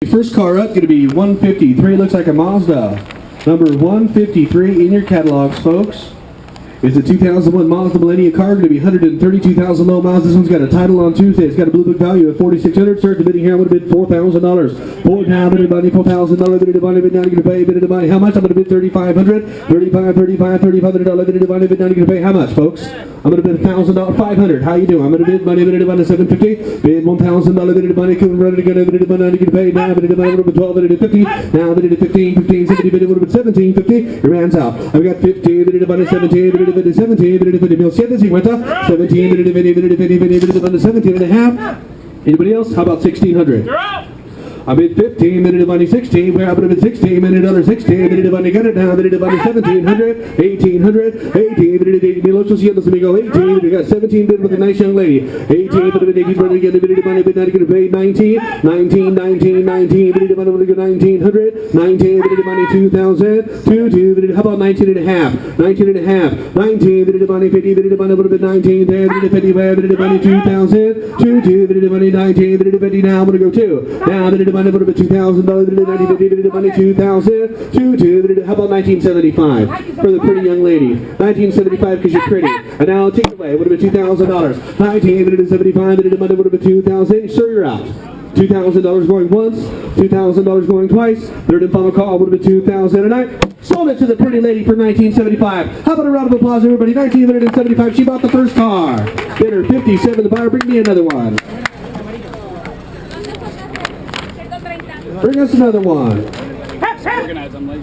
First car up, going to be 153, looks like a Mazda. Number 153 in your catalogs, folks. It's a 2001 Mazda Millennium car, going to be 132,000 low miles. This one's got a title on Tuesday. It's got a blue book value of $4,600. Start the bidding here. I would have bid $4,000. $4,000, $4,000, bid now, you're going to pay, bid money. How much? I'm going to bid $3,500. $3,500, bid now, you're going to pay how much, folks? I'm going to bid $1,000, $500. How you doing? I'm going to bid money, bid $750. Bid $1,000, bid money, come ready to go, bid money, you're going to pay now, bid money, $12, bid $50. Now, bid $15, $15, $70, bid $17, $50. Your man's out. I've got $15, bid $17, bid 17, bid $50, 17, bid 17 and a half. Anybody else? How about 1,600? I bid 15, minute money 16, where I would have been 16, minute dollar 16, minute money got it now, minute money 1,700, 1,800, 18, minute 18, let's just let me go 18, we got 17 bid with a nice young lady, 18, minute 18, minute again, minute money, bid not going to pay 19, 19, 19, 19, minute money would go 1,900, 19, minute money 2,000, 2, minute, how about 19 and a half, 19 and a half, 19, minute money 50, minute money would have been 19, there, minute 50, minute money 2,000, 2, minute money 19, minute 50, now I'm going to go 2, now minute money would have been $2,000, minute money 2,000, 2, how about 1975 for the pretty young lady, 1975 because you're pretty, and now take it away, it would have been $2,000, 1975, minute money would have been 2,000, sure you're out. $2,000 going once, $2,000 going twice, third and final call would have been 2,000, and I sold it to the pretty lady for 1975. How about a round of applause, everybody? 1975, she bought the first car. Bidder 57, the buyer, bring me another one. Bring us another one. Organize, I'm late.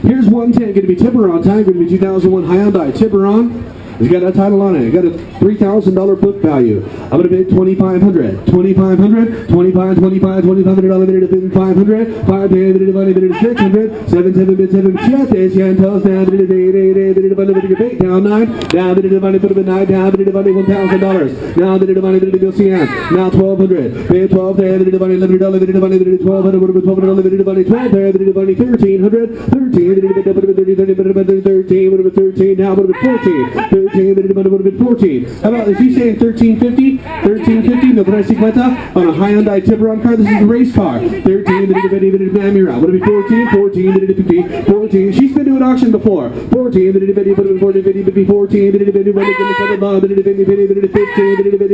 Here's 110, going to be Tiburon time, going to be 2001 Hyundai Tiburon. It's got a title on it. It got a $3,000 book value. I'm going to bid $2,500. $2,500, $2,500, $2,500, bid $500, $500, bid $600, 7 bid 7 chetes, Yantos, down, bid down 9, down, bid money, put a bid 9, down, bid money $1,000. Now, bid money, bid CN. Now 1,200, bid 12, bid money, $11, bid money, bid 1,200, would have been $1,200, bid money 12, bid money 1,300, 13, bid 13, would have been 13, now would have been 14. 13, would have been 14. How about, is he saying 1350? 1350, no $350 on a Hyundai Tiburon car? This is a race car. 13, you're out. Would it be 14? 14, 50, 14. She's been to an auction before. 14, 14, 15,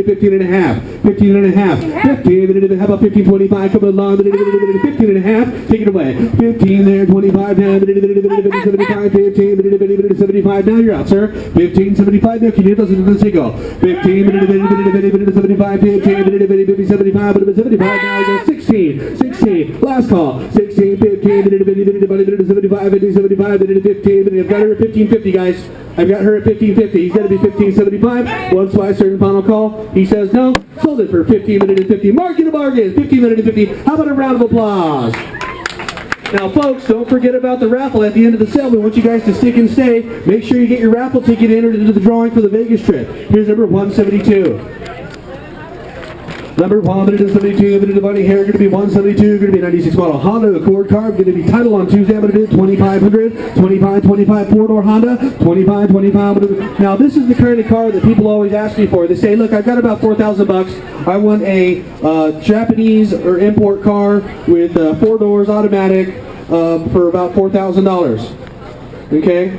15 and a half. 15 and a half. 15, how about 15, 25? Come along, 15 and a half. Take it away. 15 there, 25 down, 75, 15, 75. Now you're out, sir. 15, 75 there. Can you hit those into the single? 15, 75, 15, 75, 75. Now you go 16, 16. Last call. 16, 15, 75, 75, 15. I've got her at 1550, guys. I've got her at 1550. He's got to be 1575. Once twice, certain final call. He says no. Sold it for 1550. Market a bargain. 1550. How about a round of applause? Now, folks, don't forget about the raffle at the end of the sale. We want you guys to stick and stay. Make sure you get your raffle ticket entered into the drawing for the Vegas trip. Here's number 172. Number 172, bid of money here, going to be 172, going to be 96 model Honda Accord car, going to be title on Tuesday, I'm going to bid 2,500, 25, 4-door Honda, 25. Now, this is the kind of car that people always ask me for. They say, look, I've got about $4,000. I want a Japanese or import car with 4 doors, automatic, for about $4,000. Okay?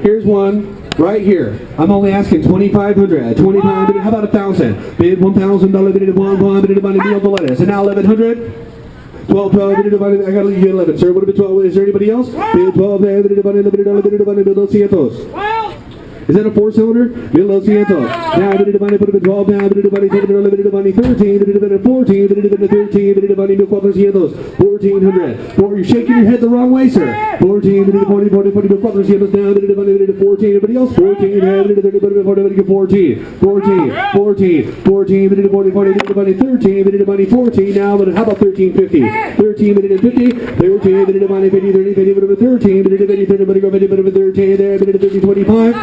Here's one. Right here, I'm only asking 2,500. 2,500. How about 1,000? Bid $1,000. Bid $1,000. Bid money. Deal the lettuce. And now 1,100. 12. Bid money. I gotta leave you 11, sir. What about 12? Is there anybody else? Bid 12. Bid money. Bid money. Bid 200. Is that a 4-cylinder? Bid Los Cientos. Now, bid money, put it in 12 now, bid money, bid money 13, bid 14, bid 13, bid money, no 4 Cientos, 1,400. You're shaking your head the wrong way, sir. 14, bid 40, no 4 Cientos down, bid money, bid 14. Anybody else? 14, bid 30, bid 14, 14, bid 40, bid money 13, bid money 14. Now, how about 1350? 13, bid 50, 13, bid money 50, 30, bid 13, bid 30, bid 13, there, bid 50, 25.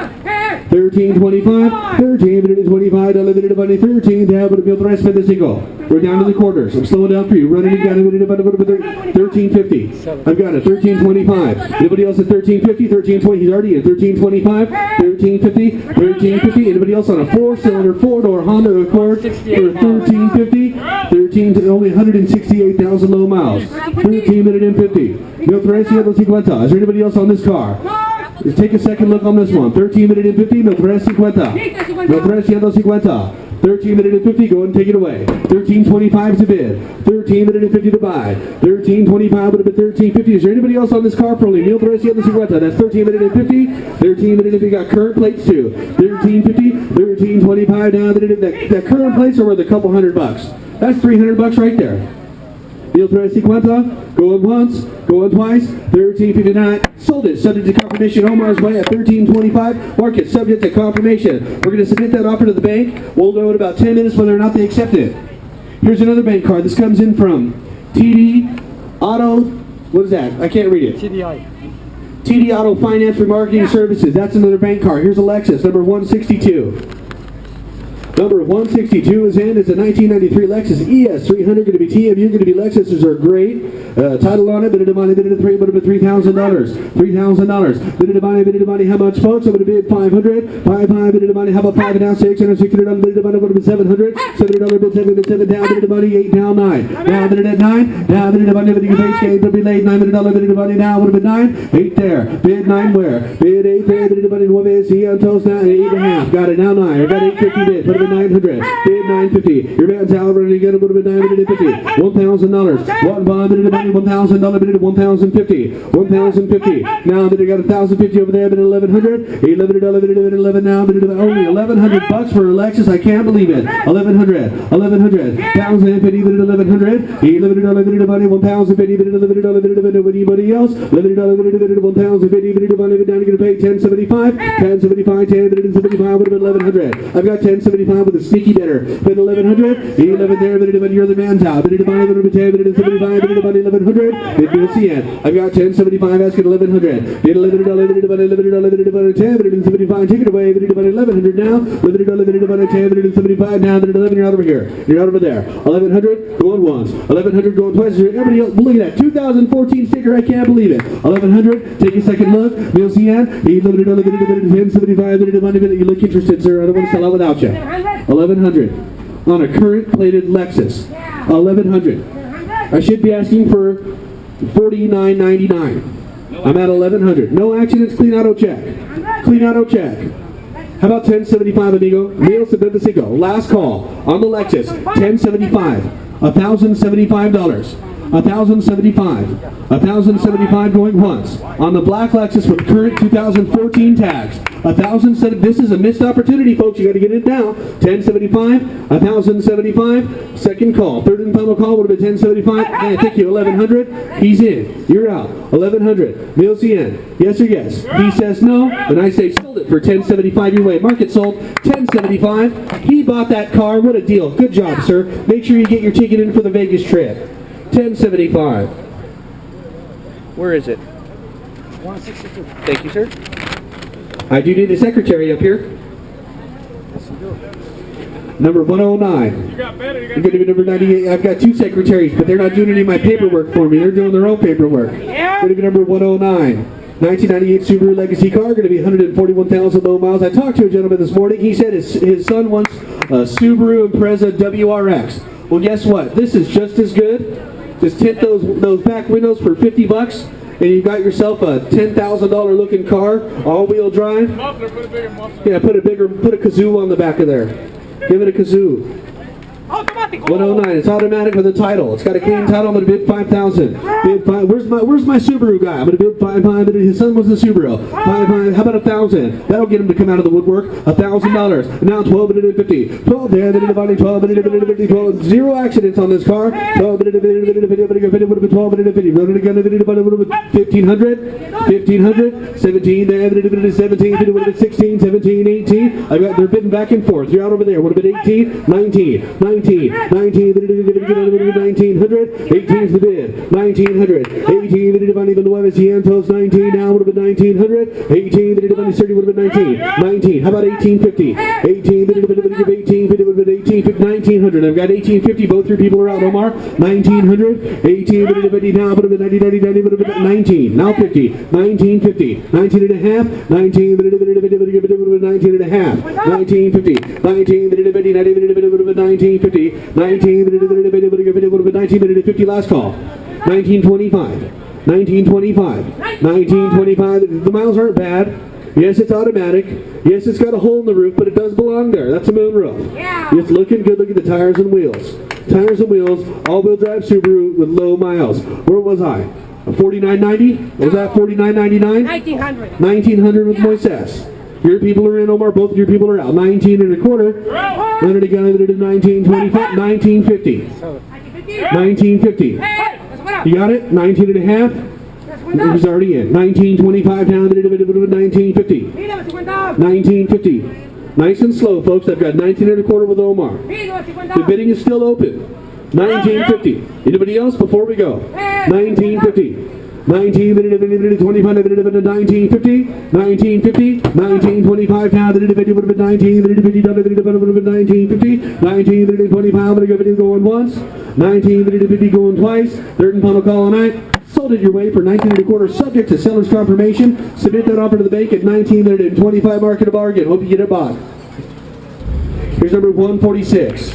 13.25, 13.25, 11.20, 13, down, but the rest of the single. We're down to the quarters. I'm slowing down for you. Running it down, 13.50. I've got it, 13.25. Anybody else at 13.50, 13.20, he's already in, 13.25, 13.50, 13.50. Anybody else on a four-cylinder, four-door Honda Accord for 13.50, 13 to only 168,000 low miles, 13.50. $13.50. Is there anybody else on this car? Just take a second look on this one. 13.50, $13.50. $13.50. 13.50, go and take it away. 13.25 to bid. 13.50 to buy. 13.25 would have been 13.50. Is there anybody else on this car for only $13.50? That's 13.50. 13.50 got current plates too. 13.50, 13.25 down. That current plates are worth a couple $100. That's $300 right there. $13.50, going once, going twice, 13.59, sold it, subject to confirmation, Omar's way at 13.25, market subject to confirmation. We're going to submit that offer to the bank. We'll know in about 10 minutes whether or not they accept it. Here's another bank card. This comes in from TD Auto, what is that? I can't read it. TD Auto Finance Remarketing Services. That's another bank card. Here's a Lexus, number 162. Number 162 is in. It's a 1993 Lexus ES300, going to be TMU, going to be Lexuses are great. Title on it, bid of money, $3,000. $3,000. Bid of money, how much, folks? I'm going to bid $500. $500, bid of money, how about 5 and now 6? $600, bid of money, would have been $700. $700, bid 7 down, bid of money, 8 down, 9. Now, bid at 9. Now, bid of money, bid of base game, would be late, $900, bid of money now, would have been 9. 8 there. Bid 9 where? Bid 8 there, bid of money, one bid, see on toast now, 8.5. Got it, now 9. I got 850 bid, would have been 900. Bid 950. Your man's out running again, would have been $950. $1,000. One bond, bid of money, $1,000, bid of $1,050. $1,050. Now, bid got $1,050 over there, bid $1,100. $11, bid of 11 now, bid of only $1,100 for a Lexus. I can't believe it. $1,100. $1,100. $1,050, bid of $1,100. $11, bid of money, $1,050, bid of $11, bid of anybody else. $11, bid of $1,050, bid of money, down, you're going to pay $10.75. $10.75, $10, bid of $75, would have been $1,100. I've got $10.75 with a sneaky bidder. Bid $1,100. $11 there, bid of you're the man's out. Bid of money, bid of $10, bid of $75, bid of money, $1,100. Bid CN. I've got $10.75, asking $1,100. Bid $11, bid of $11, bid of $10, bid of $75, take it away, bid of $1,100 now. $11, bid of $10, bid of $75 now, bid of $11, you're out over here. You're out over there. $1,100, going once. $1,100, going twice. Everybody else, look at that. 2014 sticker, I can't believe it. $1,100, take a second look. Bill CN. $11, bid of $10.75, bid of money, bid of, you look interested, sir. I don't want to sell out without you. $1,100 on a current plated Lexus. $1,100. I should be asking for $49.99. I'm at $1,100. No accidents, clean auto check. Clean auto check. How about $10.75, amigo? Neil Sabibasico. Last call on the Lexus. $10.75. $1,075. $1,075. $1,075 going once. On the black Lexus with current 2014 tags. $1,007. This is a missed opportunity, folks. You got to get it now. $10.75. $1,075. Second call. Third and final call would have been $10.75. Hey, thank you. $1,100. He's in. You're out. $1,100. Bill CN. Yes or yes? He says no, and I say sold it for $10.75 your way. Market sold. $10.75. He bought that car. What a deal. Good job, sir. Make sure you get your ticket in for the Vegas trip. $10.75. Where is it? 162. Thank you, sir. I do need a secretary up here. Number 109. You got better. You're going to be number 98. I've got 2 secretaries, but they're not doing any of my paperwork for me. They're doing their own paperwork. Going to be number 109. 1998 Subaru Legacy car, going to be 141,000 low miles. I talked to a gentleman this morning. He said his son wants a Subaru Impreza WRX. Well, guess what? This is just as good. Just tint those back windows for $50, and you got yourself a $10,000 looking car, all-wheel drive. Muffler, put a bigger muffler. Yeah, put a kazoo on the back of there. Give it a kazoo. 109. It's automatic with a title. It's got a clean title. I'm going to bid $5,000. Bid 5. Where's my Subaru guy? I'm going to bid $5,500. His son was a Subaru. $5,500. How about $1,000? That'll get him to come out of the woodwork. $1,000. Now $1,250. 12 there. 12. 0 accidents on this car. 12. 1,500. 17 there. 17. 16. 17. 18. They're bidding back and forth. You're out over there. Would have been 18. 19. 1900. 18's the bid. 1900. 18 the money the nueve cientos. 19 now would have been 1900. 18 the money 30 would have been 19. 19. How about 1850? 18 the bid of 1850 would have been 1850. 1900. I've got 1850. Both your people are out, Omar. 1900. 18 the bid now would have been 90 would have been 19. Now 50. 1950. 19 and a half. 19 the bid would have been 19 and a half. 1950. 19 the bid would have been 1950. 19 the bid would have been 1950. Last call. 1925. 1925. 1925. The miles aren't bad. Yes, it's automatic. Yes, it's got a hole in the roof, but it does belong there. That's a moonroof. Yeah. It's looking good. Look at the tires and wheels. Tires and wheels. All-wheel drive Subaru with low miles. Where was I? A 4990? Was that 4999? 1900. 1900 with Moises. Your people are in, Omar. Both of your people are out. 19 and a quarter. 1925. 1950. 1950. You got it? 19 and a half. It was already in. 1925 down. 1950. 1950. Nice and slow, folks. I've got 19 and a quarter with Omar. The bidding is still open. 1950. Anybody else before we go? 1950. 1925, 1950, 1950, 1925 now, would have been 19, 1950, 1925, going once, 1950 going twice, third and final call tonight. Sold it your way for 19 and a quarter, subject to seller's confirmation. Submit that offer to the bank at 1925, market a bargain. Hope you get it bought. Here's number 146.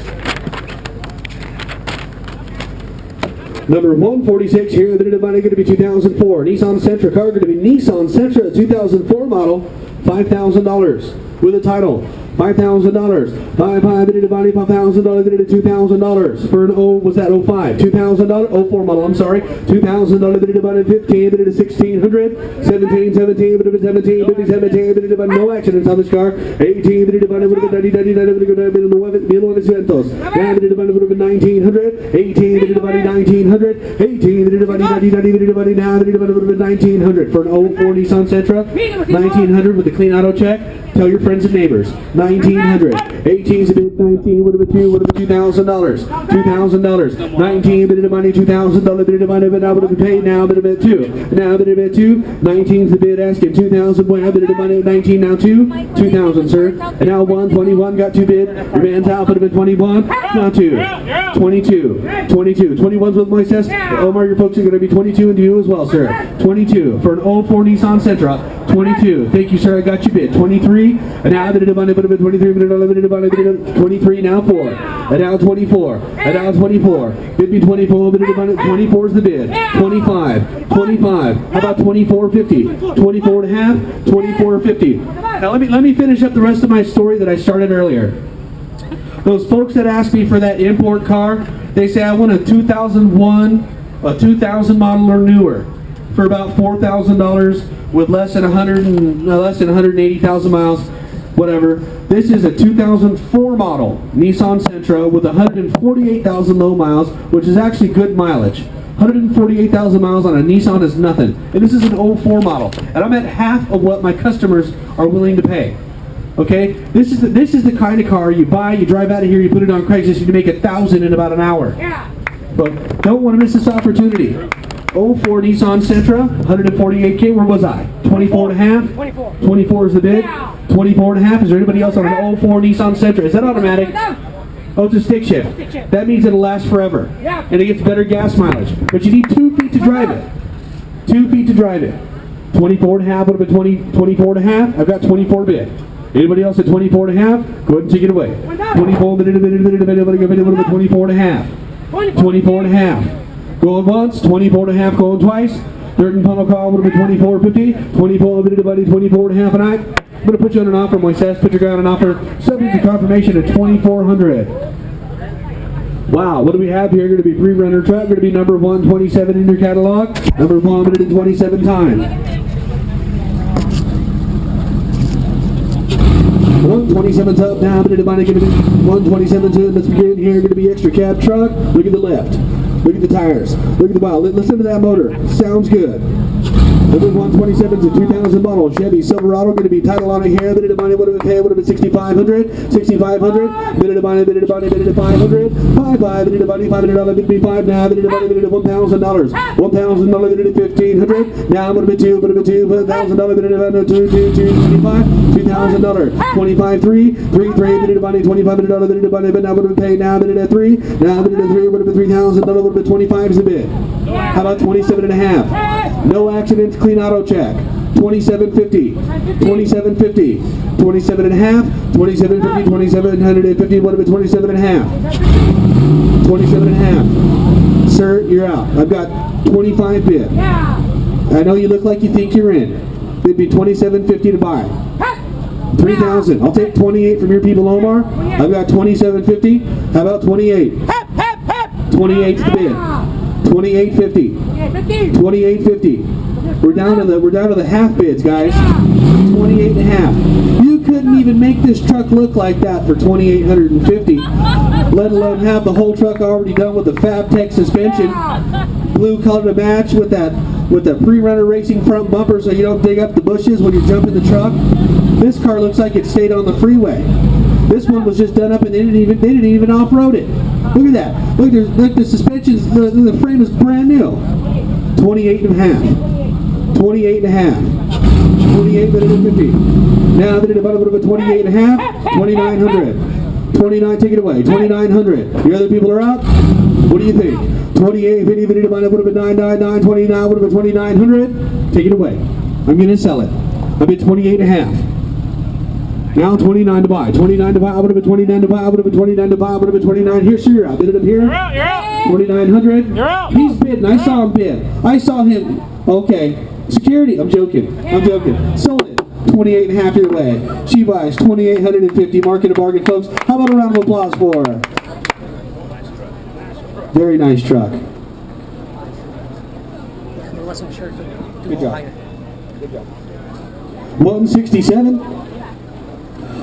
Number 146 here, the money going to be 2004. Nissan Sentra car going to be Nissan Sentra 2004 model, $5,000 with a title. $5,000. $5,000, $2,000 for an was that 05? $2,000, 04 model, I'm sorry. $2,000, 15, 1600, 17, 17, 17, no accidents on this car. 18, would have been 1900, 18, 1900, 18, would have been 1900 for an 04 Nissan Sentra, 1900 with a clean auto check. Tell your friends and neighbors. 1900. 18's a bid. 19 would have been $2,000. $2,000. 19 bid of money. $2,000 bid of money. But now would have been paid. Now bid of bid 2. Now bid of bid 2. 19's the bid asking 2,000. Boy, now bid of money. 19 now 2. 2,000, sir. And now 121 got 2 bid. Your man's out would have been 21. Now 2. 22. 22. 21's with Moises. Omar, your folks are going to be 22 and you as well, sir. 22 for an 04 Nissan Sentra. 22. Thank you, sir. I got you bid. 23. And now bid of money. 23. 23 now 4. And now 24. And now 24. Bid me 24. Bid of money. 24 is the bid. 25. 25. How about 24.50? 24 and a half. 24.50. Now let me finish up the rest of my story that I started earlier. Those folks that asked me for that import car, they say I want a 2001, a 2000 model or newer for about $4,000 with less than 180,000 miles, whatever. This is a 2004 model Nissan Sentra with 148,000 low miles, which is actually good mileage. 148,000 miles on a Nissan is nothing. And this is an 04 model. And I'm at half of what my customers are willing to pay. Okay? This is the kind of car you buy, you drive out of here, you put it on Craigslist, you can make $1,000 in about an hour. Yeah. But don't want to miss this opportunity. 04 Nissan Sentra, 148K, where was I? 24 and a half? 24. 24 is the bid? 24 and a half. Is there anybody else on an 04 Nissan Sentra? Is that automatic? Oh, it's a stick shift. That means it'll last forever. Yeah. And it gets better gas mileage. But you need 2 feet to drive it. 2 feet to drive it. 24 and a half, would have been 24 and a half. I've got 24 bid. Anybody else at 24 and a half? Go ahead and take it away. 24, 24 and a half. 24 and a half. Going once, 24 and a half, going twice. Third and final call would have been 24.50. 24 and a half a night. I'm going to put you on an offer, Moises. Put your guy on an offer. Subject to confirmation at 2,400. Wow, what do we have here? Going to be pre-runner truck. Going to be number 127 in your catalog. Number 127 times. 127's up now, but it's going to be 127's in. Let's begin here. Going to be extra cab truck. Look at the left. Look at the tires. Look at the wow. Listen to that motor. Sounds good. Number 127 is a 2000 model Chevy Silverado. Going to be title on it here. Bid of money would have been 6,500. 6,500. Bid of money, bid of money, bid of 500. 5, bid of money, $500. Bid of 5 now. Bid of money, bid of $1,000. $1,000. Bid of 1,500. Now would have been 2. Would have been 2. $1,000. Bid of 25. $2,000. 25 3. 3 bid of money. $2,500. Bid of money. But now would have been paid. Now bid of 3. Now bid of 3 would have been $3,000. Would have been 25 is the bid. How about 27 and a half? No accidents, clean auto check. 2750. 2750. 27 and a half. 2750. 2750. Would have been 27 and a half. 27 and a half. Sir, you're out. I've got 25 bid. I know you look like you think you're in. It'd be 2750 to buy. 3,000. I'll take 28 from your people, Omar. I've got 2750. How about 28? 28's the bid. 2850. 2850. We're down to the half bids, guys. 28 and a half. You couldn't even make this truck look like that for 2,850. Let alone have the whole truck already done with the Fabtech suspension, blue color to match with the pre-runner racing front bumper, so you don't dig up the bushes when you jump in the truck. This car looks like it stayed on the freeway. This one was just done up and they didn't even off-road it. Look at that. Look, the suspensions, the frame is brand new. 28 and a half. 28 and a half. 28 and 50. Now that it's about a 28 and a half. 2,900. 29, take it away. 2,900. The other people are out. What do you think? 28, 50, 50, would have been 999, 29, would have been 2,900. Take it away. I'm going to sell it. I bid 28 and a half. Now 29 to buy. 29 to buy. I would have been 29 to buy. I would have been 29 to buy. I would have been 29 here. Sure, you're out. Bid it up here. You're out. 2,900. You're out. He's bidding. I saw him bid. I saw him. Okay. Security. I'm joking. I'm joking. Sold it. 28 and a half your way. She buys 2,850. Market a bargain, folks. How about a round of applause for her? Very nice truck. Good job. Good job. 167.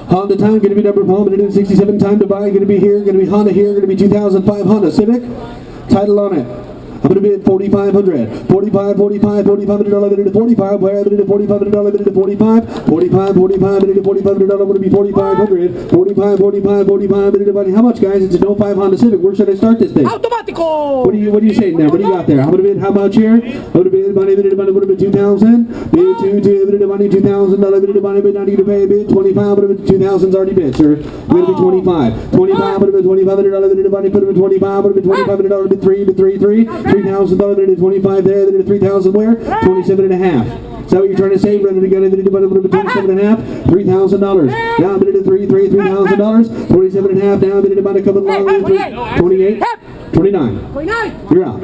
Honda time, going to be number home, and 67 time to buy, going to be here, going to be Honda here, going to be 2005 Honda Civic. Title on it. I'm going to bid 4,500. 45, 45, $4,500, bid it to 45. Where bid it to $4,500, bid it to 45. 45, 45, bid it to $4,500, would it be 4,500. 45, 45, 45, bid it to money. How much, guys? It's a 05 Honda Civic. Where should I start this thing? Automatico. What are you saying there? What do you got there? How would it bid? How about here? Would it bid money? Bid it to money? Would it be 2,000? Bid 2, bid it to money? $2,000, bid it to money? Bid not to pay. Bid 25. Would it be 2,000's already bid, sir? Would it be 25? 25. Would it be $2,500? Bid it to money? Would it be 25? Would it be $2,500? Bid 3. $3,000, bid it 25 there, then 3,000 where? 27 and a half. Is that what you're trying to say? Rather than get it 27 and a half, $3,000. Down bid it to $3,000. 27 and a half. Down bid it about a couple of 28. 29. You're out.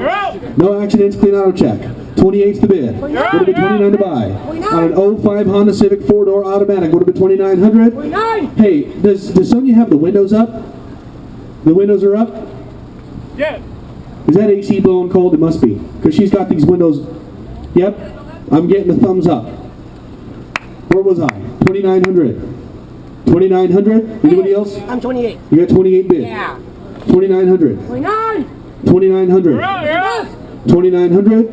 No accidents, clean auto check. 28's the bid. Would have been 29 to buy. On an 05 Honda Civic 4-door automatic. Would have been 2,900. Hey, does Sonia have the windows up? The windows are up? Yeah. Is that AC blowing cold? It must be. Because she's got these windows. Yep. I'm getting a thumbs up. Where was I? 2,900. 2,900? Anybody else? I'm 28. You got 28 bid. Yeah. 2,900. 2,900. 2,900.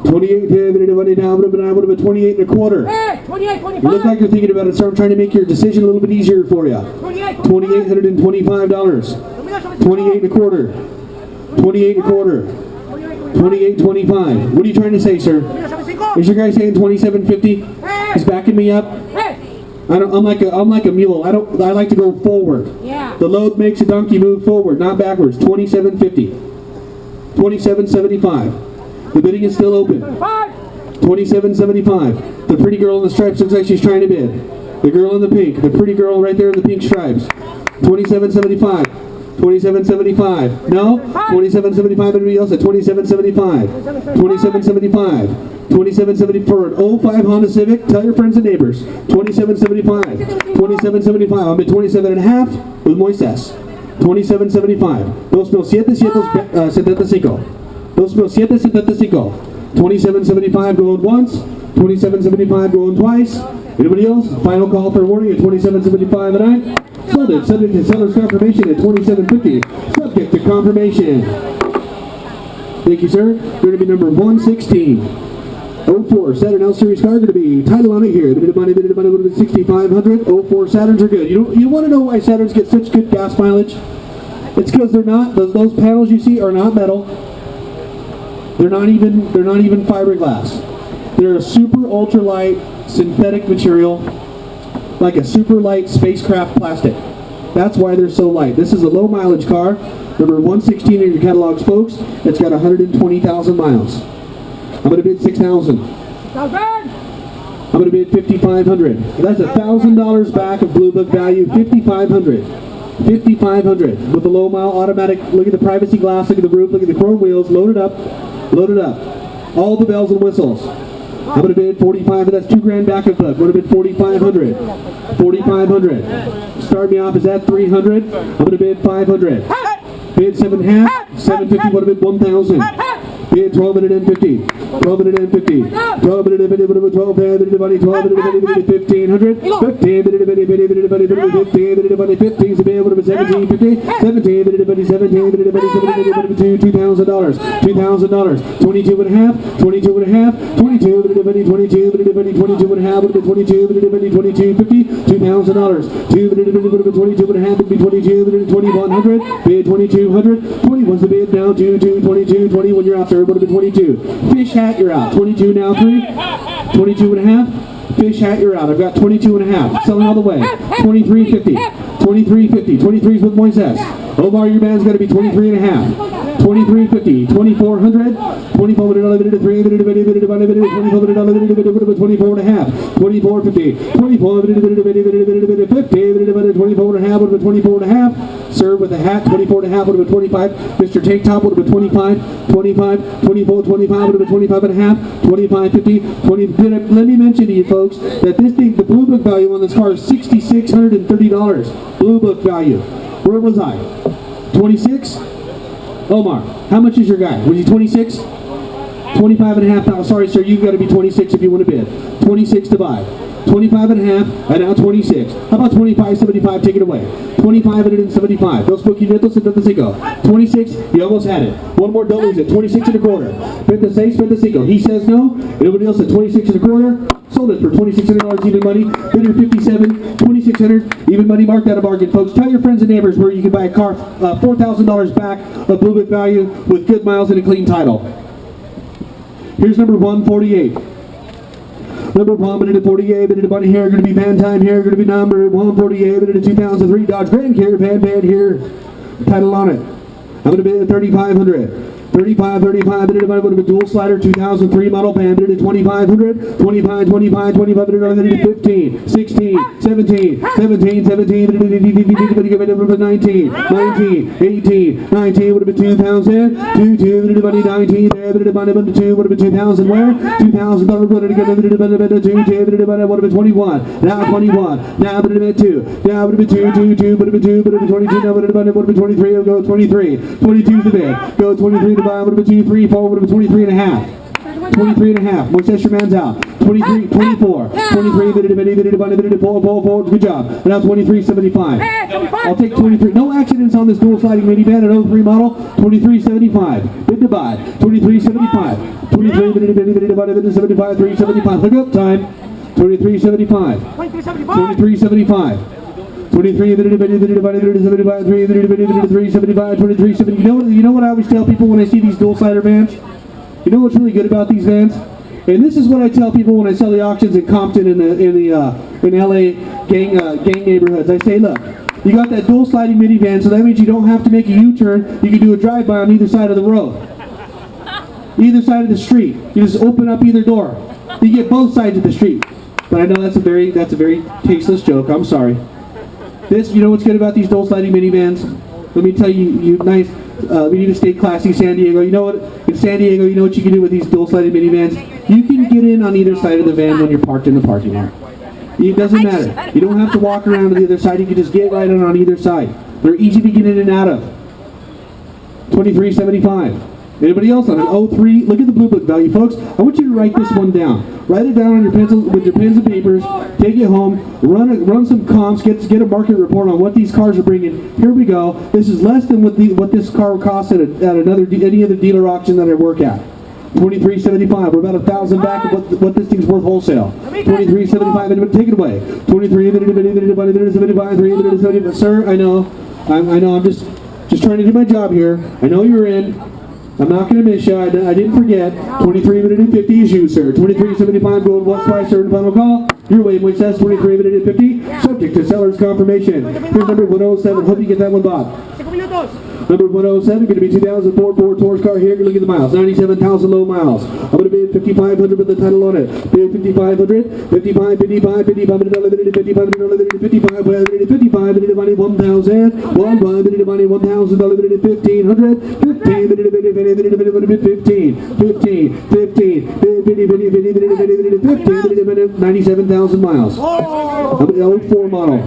28 bid. Money down. Would have been 28 and a quarter. Hey, 28, 25. You look like you're thinking about it, so I'm trying to make your decision a little bit easier for you. $2,825. 28 and a quarter. 28 and a quarter. 28.25. What are you trying to say, sir? Is your guy saying 27.50? He's backing me up. I'm like a mule. I like to go forward. Yeah. The load makes a donkey move forward, not backwards. 27.50. 27.75. The bidding is still open. 27.75. The pretty girl in the stripes looks like she's trying to bid. The girl in the pink. The pretty girl right there in the pink stripes. 27.75. 27.75. No? 27.75. Anybody else at 27.75? 27.75. 27.70 for an 05 Honda Civic. Tell your friends and neighbors. 27.75. 27.75. I'm at 27 and a half with Moises. 27.75. 2,775. 2,775 going once. 27.75 going twice. Anybody else? Final call for awarding at 27.75 and I. Sold it, subject to seller's confirmation at 27.50. Subject to confirmation. Thank you, sir. Going to be number 116. 04 Saturn L Series car going to be title on it here. Bit of money, would have been 6,500. 04 Saturns are good. You want to know why Saturns get such good gas mileage? It's because they're not, those panels you see are not metal. They're not even fiberglass. They're a super ultralight synthetic material, like a super light spacecraft plastic. That's why they're so light. This is a low mileage car. Number 116 in your catalog spokes. It's got 120,000 miles. I'm going to bid 6,000. I'm going to bid 5,500. That's $1,000 back of Blue Book value. 5,500. 5,500 with the low mile automatic. Look at the privacy glass. Look at the roof. Look at the chrome wheels. Load it up. Load it up. All the bells and whistles. I'm going to bid 45. That's $2,000 back of book. I'm going to bid 4,500. 4,500. Start me off is at 300. I'm going to bid 500. Bid 7.5. 750. Would have bid 1,000. Bid 1,250. 1,250. 1,250. 1,250. 1,500. 15. 1750. 2,000. $2,000. 22 and a half. 22 and a half. 22. 22 and a half. 22. 22.50. $2,000. 22 and a half would be 22. 2,100. Bid 2,200. 21's the bid now. 22. 21 you're out, sir. Would have been 22. Fish hat, you're out. 22 now, 3. 22 and a half. Fish hat, you're out. I've got 22 and a half. Selling all the way. 23.50. 23.50. 23's with Moises. Omar, your band's got to be 23 and a half. 23.50. 2,400. 24 and a half. 24.50. 24 and a half. Would have been 24 and a half. Served with a hat. 24 and a half. Would have been 25. Mr. Tank Top would have been 25. 25. 24. 25 would have been 25 and a half. 25.50. 20. Let me mention to you folks that this thing, the Blue Book value on this car is $6,630. Blue Book value. Where was I? 26? Omar, how much is your guy? Was he 26? 25 and a half. Sorry, sir, you've got to be 26 if you want to bid. 26 to buy. 25 and a half, and now 26. How about 25.75? Take it away. 25.75. Those bookie nipples, and the go. 26, you almost had it. One more, don't lose it. 26 and a quarter. Bid the say, spend the single. He says no. Everybody else at 26 and a quarter. Sold it for $2,600 even money. Bidder 57, 2,600 even money. Mark that a bargain, folks. Tell your friends and neighbors where you can buy a car, $4,000 back of Blue Book value with good miles and a clean title. Here's number 148. Number 148, bid money here, going to be van time here, going to be number 148, bid 2003 Dodge Grand Caravan van here. Title on it. I'm going to bid 3,500. 35, bid a dual slider, 2003 model van, bid at 2,500, 25, 15, 16, 17, 19, 18, 19, would have been 2,000, 19, there, bid would have been 2,000, where? $2,000, would have been 21, now 21, now would have been 2, now would have been 2, would have been 22, now would have been 23, go 23, 22 the bid, go 23 to buy, would have been 2, 3, 4, would have been 23 and a half. 23 and a half. Moises, your man's out. 23, 24. 23, good job. And now 23.75. I'll take 23. No accidents on this dual sliding minivan at 03 model. 23.75. Bid to buy. 23.75. 23, 75, 375. Look up time. 23.75. 23.75. 23, 75, 23, 70. You know what I always tell people when I see these dual slider vans? You know what's really good about these vans? And this is what I tell people when I sell the auctions in Compton in LA gang neighborhoods. I say, look, you got that dual sliding minivan, so that means you don't have to make a U-turn. You can do a drive-by on either side of the road, either side of the street. You just open up either door. You get both sides of the street. But I know that's a very tasteless joke. I'm sorry. This, you know what's good about these dual sliding minivans? Let me tell you, we need to stay classy, San Diego. You know what? In San Diego, you know what you can do with these dual sliding minivans? You can get in on either side of the van when you're parked in the parking lot. It doesn't matter. You don't have to walk around to the other side. You can just get right on either side. They're easy to get in and out of. 23.75. Anybody else on an 03? Look at the Blue Book value, folks. I want you to write this one down. Write it down on your pencil with your pens and papers. Take it home. Run some comps. Get a market report on what these cars are bringing. Here we go. This is less than what this car costs at any other dealer auction that I work at. 23.75. We're about 1,000 back of what this thing's worth wholesale. 23.75. Take it away. 23.75. Sir, I know. I'm just trying to do my job here. I know you're in. I'm not going to miss you. I didn't forget. 23.50 is you, sir. 23.75 gold. What's price, sir? Final call. Your way, says 23.50. Subject to seller's confirmation. Here's number 107. Hope you get that one, Bob. Number 107, going to be 2004 Ford Taurus car here. Look at the miles. 97,000 low miles. I'm going to bid 5,500 with the title on it. Bid 5,500, 55, 55, 55, 55, 55, 55, 1,000, 1,000, 1,500, 97,000 miles. I'm an 04 model.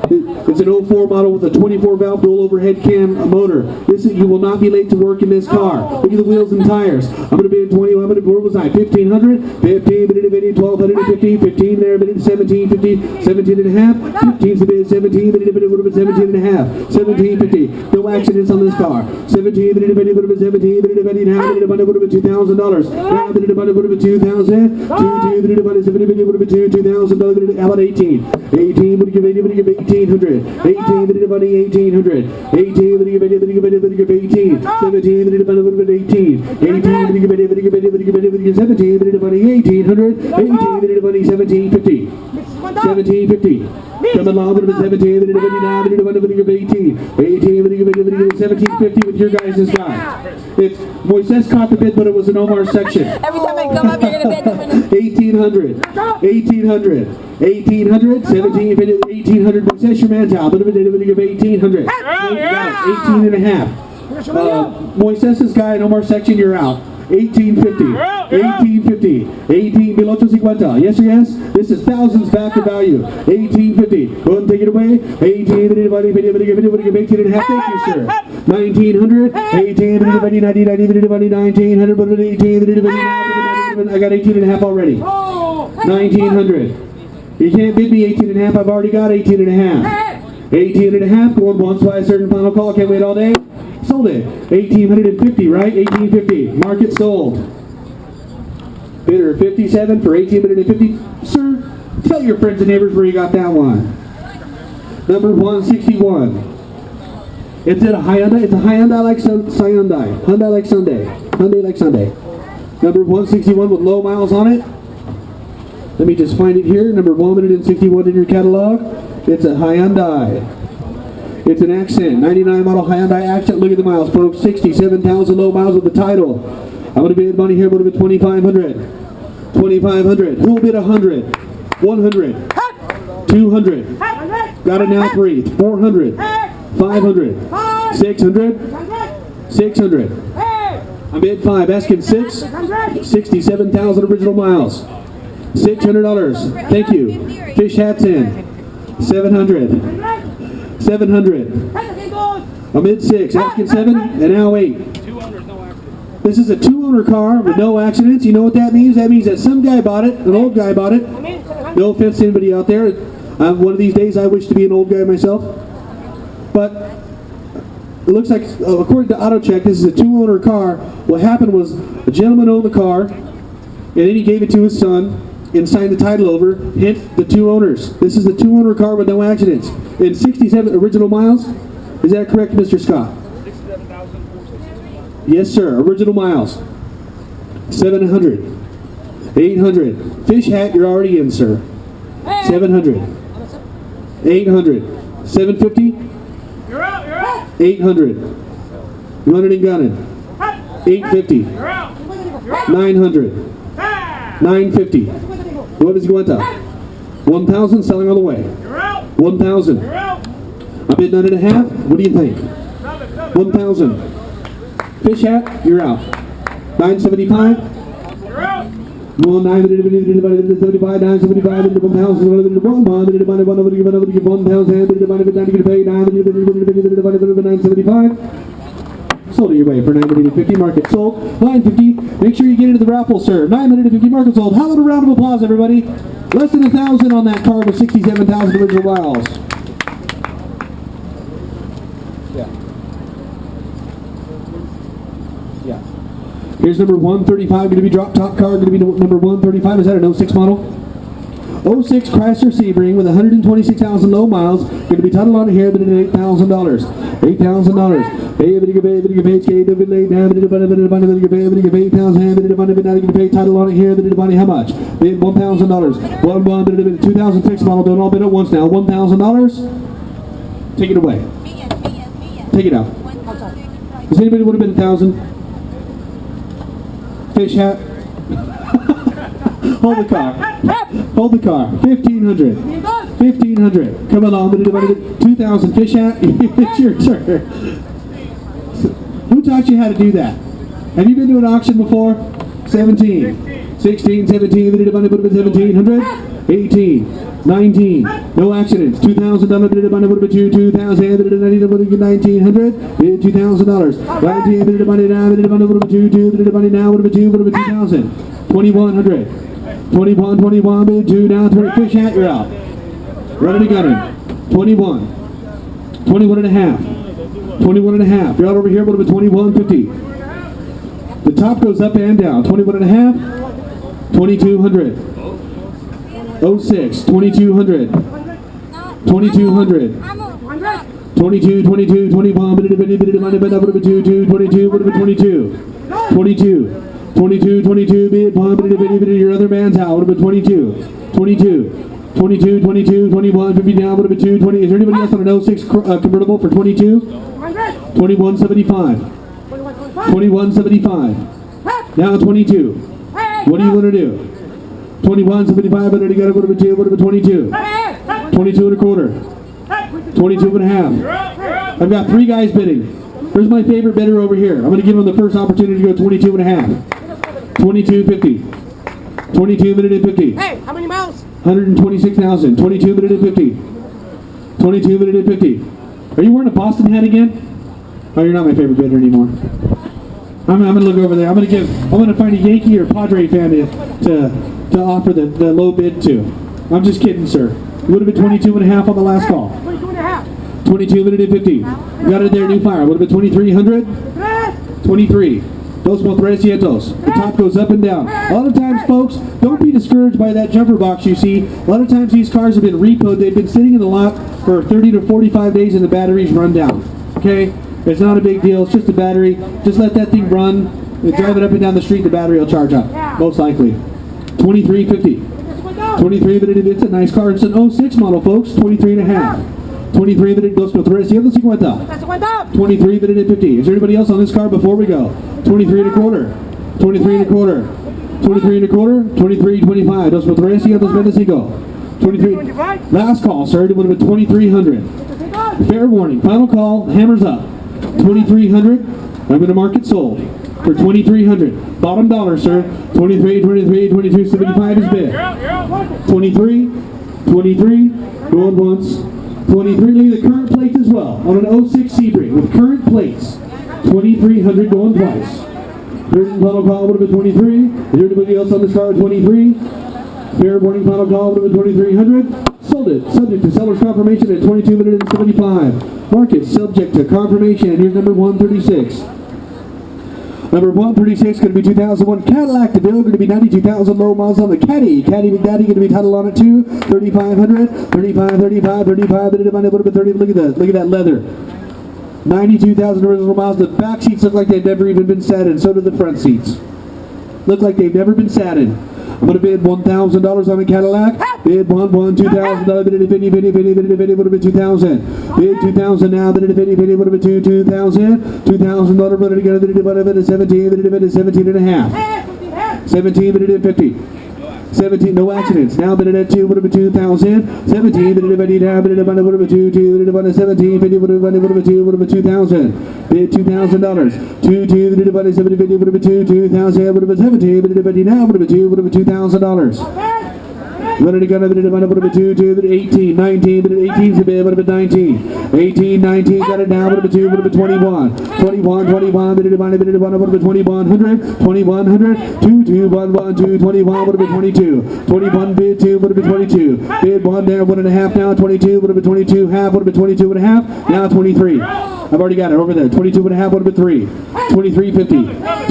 It's an 04 model with a 24 valve dual overhead cam motor. You will not be late to work in this car. Look at the wheels and tires. I'm going to be in 20. Where was I? 1,500, 15, 1,250, 15 there, 1750, 17 and a half, 15's the bid, 17, 17 and a half, 1750. No accidents on this car. 17, 17, now, $2,000. Now, $2,000. 2,000. How about 18? 18, what do you give 1,800. 18, 1,800. 18, 18. 17, 18. 18, 17, 1,800. 18, 1750. 1750. Come along with 17, 18. 1750 with your guys' guy. It's Moises caught the bid, but it was an Omar section. Every time I come up, you're going to bid the winner. 1,800. 1,800. 1,800. 1750. 1,800. Moises, your man's out. 1,800. 18 and a half. Moises' guy in Omar section, you're out. 1850. 1850. 18 below 250. Yes or yes? This is thousands back of value. 1850. Go ahead and take it away. 18 and a half. Thank you, sir. 1900. 18 and 1900. 18. I got 18 and a half already. 1900. You can't bid me 18 and a half. I've already got 18 and a half. 18 and a half. Going once by a certain final call. Can't wait all day. Sold it. 1,850, right? 1,850. Market sold. Bidder 57 for 1,850. Sir, tell your friends and neighbors where you got that one. Number 161. It's a Hyundai. It's a Hyundai like Hyundai. Hyundai like Sunday. Hyundai like Sunday. Number 161 with low miles on it. Let me just find it here. Number 161 in your catalog. It's a Hyundai. It's an Accent, 99 model Hyundai Accent. Look at the miles, folks. 67,000 low miles with the title. I'm going to bid money here. I'm going to bid 2,500. 2,500. Who will bid 100? 100. 200. Got it now. 3. 400. 500. 600. 600. I bid 5. Asking 6. 67,000 original miles. $600. Thank you. Fish hats in. 700. 700. I'm in 6, asking 7, and now 8. This is a 2-owner car with no accidents. You know what that means? That means that some guy bought it, an old guy bought it. No offense to anybody out there. One of these days I wish to be an old guy myself. But it looks like, according to AutoCheck, this is a 2-owner car. What happened was a gentleman owned the car, and then he gave it to his son and signed the title over, hint the 2 owners. This is a 2-owner car with no accidents. In 67 original miles. Is that correct, Mr. Scott? 67,460. Yes, sir. Original miles. 700. 800. Fish hat, you're already in, sir. 700. 800. 750. You're out. 800. Running and gunning. 850. 900. 950. What is going to? 1,000 selling all the way. 1,000. I bid 9.5. What do you think? 1,000. Fish hat, you're out. 975. You're out. 975, 975, 1,000, 975. Sold it your way for 950. Market sold. 950. Make sure you get into the raffle, sir. 950. Market sold. How about a round of applause, everybody? Less than 1,000 on that car with 67,000 original miles. Yeah. Here's number 135, going to be drop top car, going to be number 135. Is that an 06 model? 06 Chrysler Sebring with 126,000 low miles. Going to be titled on here, but at $8,000. $8,000. Title on it here, how much? $1,000. 2006 model, don't all bid at once now. $1,000. Take it away. Take it out. Does anybody want to bid 1,000? Fish hat. Hold the car. Hold the car. 1,500. 1,500. Come along. 2,000. Fish hat. It's your turn. Who taught you how to do that? Have you been to an auction before? 17. 16. 17. 1,700. 18. 19. No accidents. $2,000. 2,000. 1,900. $2,000. 19. Now. 2,000. 2,100. 21, 21, bid 2, down 20. Fish hat, you're out. Ready to gun him. 21. 21 and a half. 21 and a half. You're out over here, what about 21.50? The top goes up and down. 21 and a half. 2,200. 06, 2,200. 2,200. 22, 22, 21, 22, 22, 22, bid 1, your other man's out. What about 22? 22, 22, 22, 21, 50 down, what about 2, 20? Is there anybody else on an 06 convertible for 22? 21.75. 21.75. Now 22. What do you want to do? 21.75, but you got to go to 2, what about 22? 22 and a quarter. 22 and a half. I've got 3 guys bidding. Here's my favorite bidder over here. I'm going to give him the first opportunity to go 22 and a half. 22.50. 22.50. Hey, how many miles? 126,000. 22.50. 22.50. Are you wearing a Boston hat again? Oh, you're not my favorite bidder anymore. I'm going to look over there. I'm going to find a Yankee or Padre fan to offer the low bid to. I'm just kidding, sir. It would have been 22 and a half on the last call. 22 and a half. 22.50. Got it there, new fire. Would have been 2,300. 23. Dos Motrecientos. The top goes up and down. A lot of times, folks, don't be discouraged by that jumper box you see. A lot of times these cars have been repoed. They've been sitting in the lot for 30 to 45 days and the batteries run down. Okay? It's not a big deal. It's just a battery. Just let that thing run. Drive it up and down the street, the battery will charge up. Most likely. 23.50. 23, but it's a nice car. It's an 06 model, folks. 23 and a half. 23 that it goes with 350. 23 that it 50. Is there anybody else on this car before we go? 23 and a quarter. 23 and a quarter. 23 and a quarter. 23.25. Dos with 325. 23. Last call, sir. It would have been 2,300. Fair warning. Final call. Hammers up. 2,300. I'm going to mark it sold for 2,300. Bottom dollar, sir. 23, 23, 22, 75 is bid. 23, 23. Going once. 23, look at the current plates as well, on an 06 Sebring with current plates. 2,300 going twice. Here's the final call, would have been 23. Is there anybody else on this car at 23? Fair warning, final call, would have been 2,300. Sold it, subject to seller's confirmation at 2,275. Market, subject to confirmation. Here's number 136. Number 136 going to be 2001 Cadillac DeVille, going to be 92,000 low miles on the Caddy. Caddy McDaddy going to be titled on it too. 3,500, 35, 35, 35, a little bit 30. Look at that leather. 92,000 original miles. The back seats look like they've never even been sat in. So do the front seats. Look like they've never been sat in. I'm going to bid $1,000 on a Cadillac. Bid $2,000. Bid $50, would have been 2,000. Bid 2,000 now. Bid $50, would have been 2,000. $2,000 bid together. Bid 17. Bid 17 and a half. 17. Bid 50. 17, no accidents. Now bid it at 2, would have been 2,000. 17, bid it now, bid it would have been 2, 2, bid it 17, 50, would have been 2, would have been 2,000. Bid $2,000. 2, 2, bid it 70, 50, would have been 2, 2,000, would have been 17, bid it now, would have been 2, would have been $2,000. Let it go, bid it would have been 2, 2, bid 18, 19, bid 18 is a bid, would have been 19. 18, 19, got it now, would have been 2, would have been 21. 21, 21, bid it would have been 2,100, 2,100, 2, 2, 1, 1, 2, 21, would have been 22. 21, bid 2, would have been 22. Bid 1 down, 1 and a half now, 22, would have been 22, half, would have been 22 and a half, now 23. I've already got it over there. 22 and a half, would have been 3. 2350,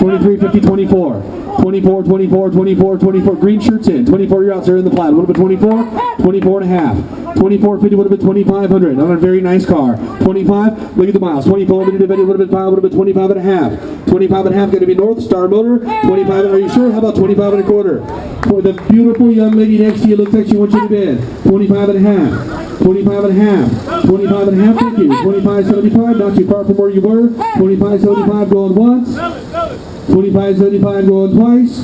2350, 24, 24, 24, 24, 24. Green shirts in. 24, you're out, sir, in the flat. What about 24? 24 and a half. 2450 would have been 2,500 on a very nice car. 25, look at the miles. 24 would have been 5, would have been 25 and a half. 25 and a half going to be North Star Motor. 25, are you sure? How about 25 and a quarter? For the beautiful young lady next to you, looks like she wants you to bid. 25 and a half. 25 and a half. 25 and a half, thank you. 25.75, not too far from where you were. 25.75 going once. 25.75 going twice.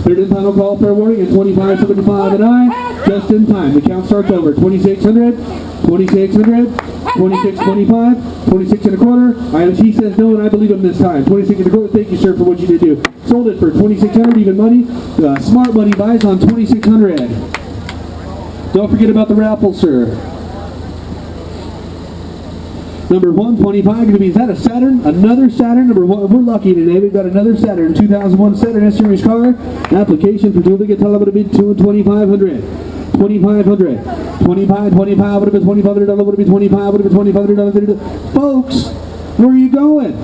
Third and final call, fair warning, and 25.75 and I. Just in time. The count starts over. 2,600, 2,600, 26.25, 26 and a quarter. He says no, and I believe him this time. 26 and a quarter. Thank you, sir, for what you did do. Sold it for 2,600, even money. Smart money buys on 2,600. Don't forget about the raffle, sir. Number 125 going to be, is that a Saturn? Another Saturn. Number 1, we're lucky today. We've got another Saturn, 2001 Saturn S-Series car. Application for two ticket tell about a bid 2,500. 2,500. 25, 25, would have been $2,500, would have been 25, would have been $2,500. Folks, where are you going?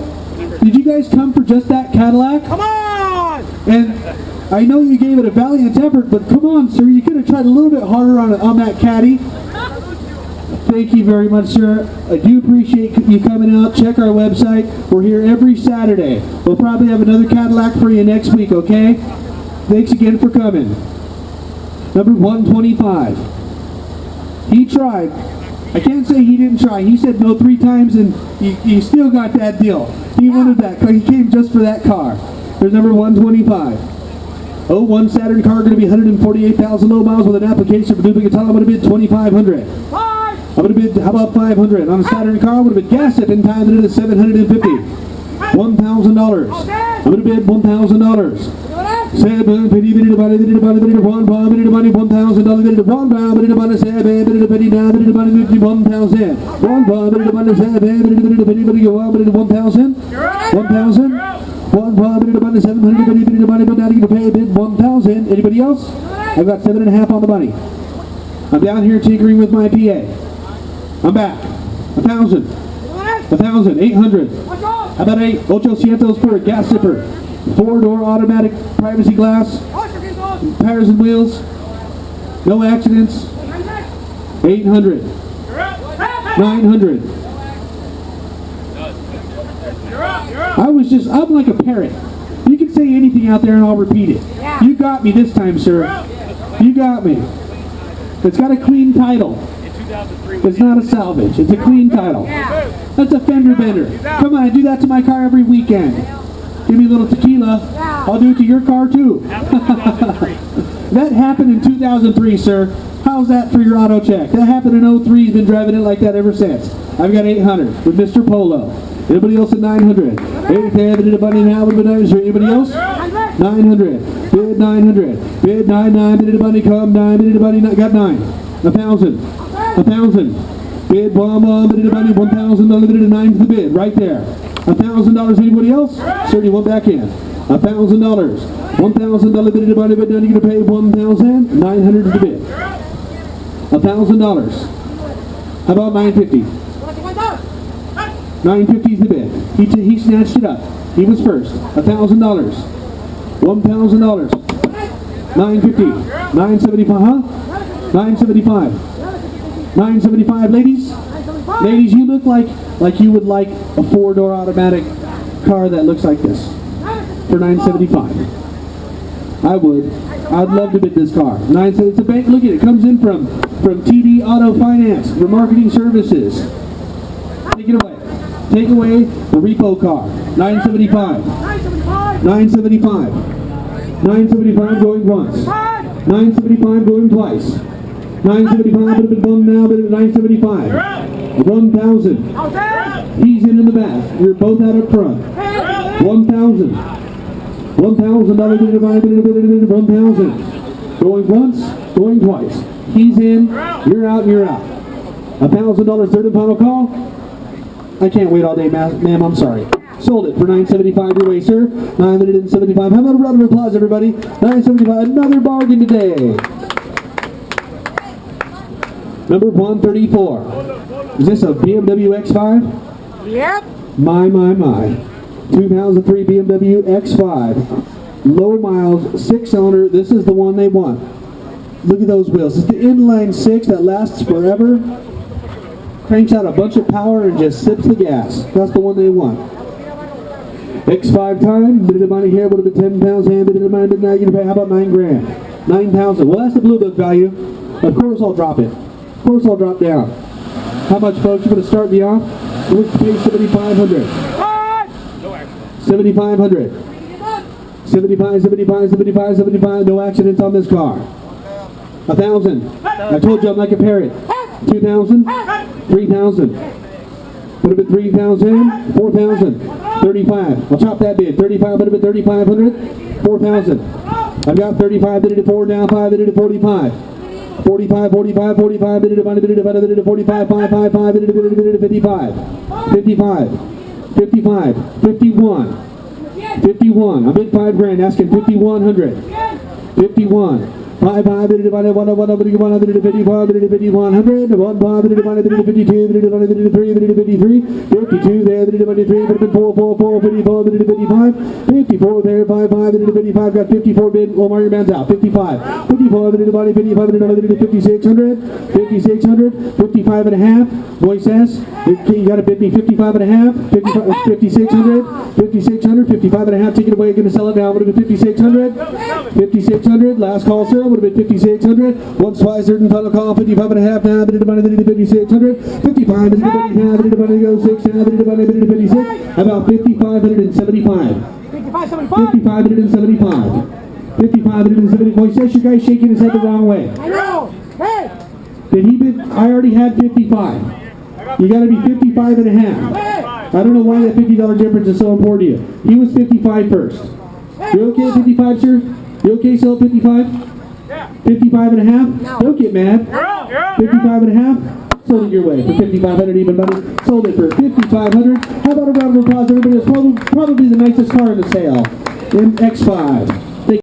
Did you guys come for just that Cadillac? Come on! And I know you gave it a valiant effort, but come on, sir, you could have tried a little bit harder on that Caddy. Thank you very much, sir. I do appreciate you coming out. Check our website. We're here every Saturday. We'll probably have another Cadillac for you next week, okay? Thanks again for coming. Number 125. He tried. I can't say he didn't try. He said no 3 times, and he still got that deal. He wanted that car. He came just for that car. There's number 125. 01 Saturn car going to be 148,000 low miles with an application for duplicate title. I'm going to bid 2,500. I'm going to bid, how about 500? On a Saturn car, would have been gas up in time that it is 750. $1,000. I'm going to bid $1,000. 750 bid about it, about it, $1,000 bid $1,000 bid about it, 7 bid about it, $1,000. 1,000 bid about it, 7 bid $1,000. 1,000. 1 bid about it, 700 bid about it, but now you can pay bid 1,000. Anybody else? I've got 7.5 on the money. I'm down here tinkering with my PA. I'm back. 1,000. 1,000. 800. How about 8? Cientos for a gas zipper. 4-door automatic privacy glass. Tires and wheels. No accidents. 800. 900. I'm like a parrot. You can say anything out there and I'll repeat it. You got me this time, sir. You got me. It's got a clean title. It's not a salvage. It's a clean title. That's a fender bender. Come on, I do that to my car every weekend. Give me a little tequila. I'll do it to your car too. That happened in 2003, sir. How's that for your auto check? That happened in 03. He's been driving it like that ever since. I've got 800 with Mr. Polo. Anybody else at 900? 810. Anybody now? Anybody else? 900. Bid 900. Bid 99. Bid anybody come? 9. Bid anybody not got 9. 1,000. 1,000. Bid 1. Bid anybody $1,000. Bid 9 to the bid right there. $1,000. Anybody else? Sir, you went back in. $1,000. $1,000 bid anybody, but now you're going to pay $1,900 to the bid. $1,000. How about 950? 950 is the bid. He snatched it up. He was first. $1,000. $1,000. 950. 975, huh? 975. 975, ladies. Ladies, you look like you would like a 4-door automatic car that looks like this for 975. I would. I'd love to bid this car. 970. It's a bank. Look at it. It comes in from TD Auto Finance for marketing services. Take it away. Take away the repo car. 975. 975. 975 going once. 975 going twice. 975 would have been bummed now, but at 975. 1,000. He's in the back. You're both out up front. 1,000. $1,000 bid 1,000. Going once, going twice. He's in. You're out. You're out. $1,000 third and final call. I can't wait all day, ma'am. I'm sorry. Sold it for $975 your way, sir. $975. How about a round of applause, everybody? $975. Another bargain today. Number 134. Is this a BMW X5? Yep. My. 2003 BMW X5. Low miles, 6-cylinder. This is the one they want. Look at those wheels. It's the inline 6 that lasts forever. Cranks out a bunch of power and just sips the gas. That's the one they want. X5 time. Bit of money here. Would have been 10 pounds. Hand. Bit of money. Now you're gonna pay. How about 9 grand? 9,000. Well, that's the blue book value. Of course I'll drop it. Of course I'll drop down. How much, folks? You're gonna start me off. Let's pay 7,500. 7,500. 75, 75, 75, 75. No accidents on this car. 1,000. I told you I'm not gonna compare it. 2,000. 3,000. Would have been 3,000. 4,000. 35. I'll chop that bid. 35. Would have been 3,500. 4,000. I've got 35. Did it 4 down. 5. Did it 45. 45, 45, 45, 45, 5, 5, 5, 55, 55, 55, 51, 51. I'm in 5 grand, asking 5,100, 51. 5, 5, 1, 1, 1, 1, 1, 100, 51, 5100, 1, 5, 52, 53, 53, 52 there, 53, 4, 4, 4, 54, 55, 54 there, 5, 5, 55, got 54 bid, Omar, your man's out, 55, 54, 55, 5600, 5600, 55 and a half, voice S, you got to bid me 55 and a half, 5600, 5600, 55 and a half, take it away, gonna sell it now, would have been 5600, 5600, last call, sir. Would have been 5,600. Once, twice, certain final call. 55 and a half now. 5,600. 55 is the money now. The money goes 6 now. The money 56. About 5,575. 5,575. 5,575. Boy, says your guy's shaking his head the wrong way. I know. Hey. Did he bid? I already had 55. You got to be 55 and a half. I don't know why that $50 difference is so important to you. He was 55 first. You okay at 55, sir? You okay sell 55? 55 and a half? No. Don't get mad. 55 and a half? Sold it your way for 5,500 even better. Sold it for 5,500. How about a round of applause, everybody? It's probably the nicest car in the sale. In X5.